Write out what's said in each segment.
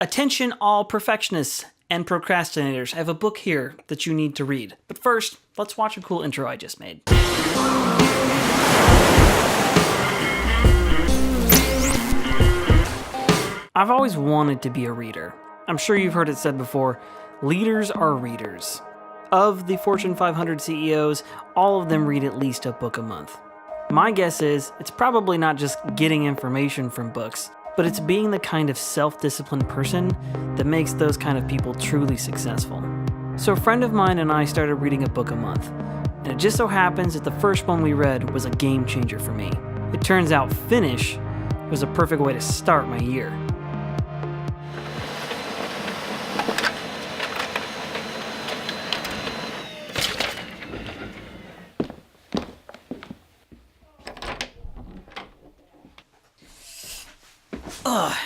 Attention all perfectionists and procrastinators. I have a book here that you need to read. But first, let's watch a cool intro I just made. I've always wanted to be a reader. I'm sure you've heard it said before, leaders are readers. Of the Fortune 500 CEOs, all of them read at least a book a month. My guess is it's probably not just getting information from books, but it's being the kind of self-disciplined person that makes those kind of people truly successful. So a friend of mine and I started reading a book a month, and it just so happens that the first one we read was a game changer for me. It turns out finish was a perfect way to start my year.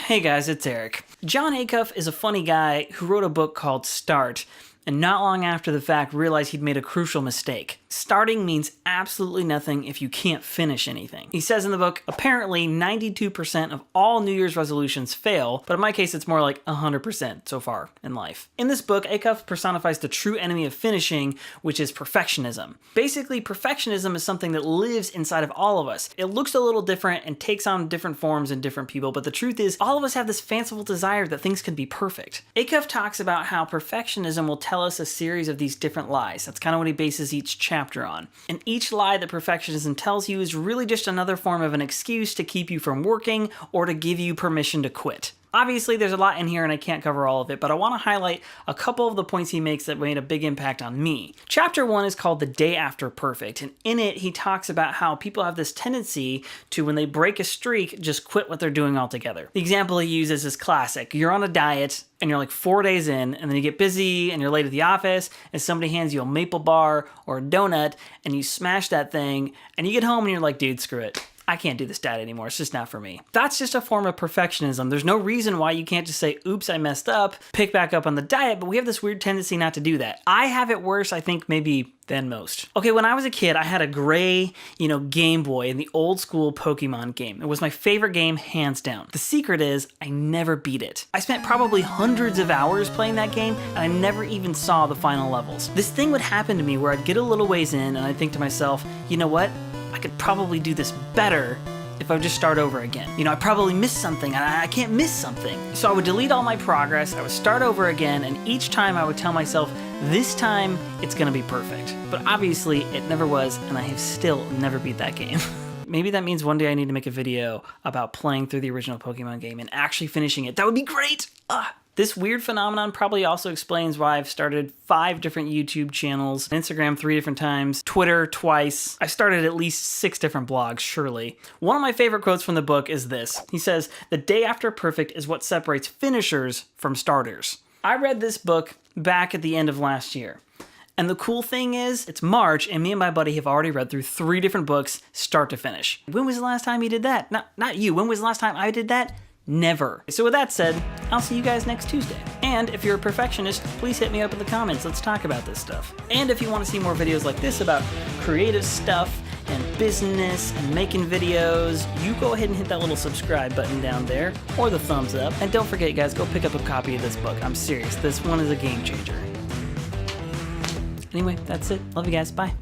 Hey guys, it's Eric. Jon Acuff is a funny guy who wrote a book called Start, and not long after the fact realized he'd made a crucial mistake. Starting means absolutely nothing if you can't finish anything. He says in the book, apparently 92% of all New Year's resolutions fail, but in my case it's more like 100% so far in life. In this book, Acuff personifies the true enemy of finishing, which is perfectionism. Basically, perfectionism is something that lives inside of all of us. It looks a little different and takes on different forms in different people, but the truth is, all of us have this fanciful desire that things can be perfect. Acuff talks about how perfectionism will tell us a series of these different lies. That's kind of what he bases each chapter on. And each lie that perfectionism tells you is really just another form of an excuse to keep you from working or to give you permission to quit. Obviously, there's a lot in here and I can't cover all of it, but I want to highlight a couple of the points he makes that made a big impact on me. Chapter 1 is called The Day After Perfect, and in it, he talks about how people have this tendency to, when they break a streak, just quit what they're doing altogether. The example he uses is classic. You're on a diet, and you're like 4 days in, and then you get busy, and you're late at the office, and somebody hands you a maple bar or a donut, and you smash that thing, and you get home and you're like, dude, screw it. I can't do this diet anymore, it's just not for me. That's just a form of perfectionism. There's no reason why you can't just say, oops, I messed up, pick back up on the diet, but we have this weird tendency not to do that. I have it worse, I think, maybe than most. Okay, when I was a kid, I had a gray, Gameboy in the old school Pokemon game. It was my favorite game, hands down. The secret is, I never beat it. I spent probably hundreds of hours playing that game, and I never even saw the final levels. This thing would happen to me where I'd get a little ways in, and I'd think to myself, you know what? I could probably do this better if I would just start over again. I probably missed something, and I can't miss something. So I would delete all my progress, I would start over again, and each time I would tell myself, this time it's gonna be perfect. But obviously, it never was, and I have still never beat that game. Maybe that means one day I need to make a video about playing through the original Pokemon game and actually finishing it. That would be great! This weird phenomenon probably also explains why I've started 5 different YouTube channels, Instagram 3 different times, Twitter twice. I started at least 6 different blogs, surely. One of my favorite quotes from the book is this. He says, "The day after perfect is what separates finishers from starters." I read this book back at the end of last year. And the cool thing is, it's March, and me and my buddy have already read through 3 different books, start to finish. When was the last time you did that? Not you. When was the last time I did that? Never. So with that said, I'll see you guys next Tuesday. And if you're a perfectionist, please hit me up in the comments. Let's talk about this stuff. And if you want to see more videos like this about creative stuff and business and making videos, you go ahead and hit that little subscribe button down there or the thumbs up. And don't forget, guys, go pick up a copy of this book. I'm serious. This one is a game changer. Anyway, that's it. Love you guys. Bye.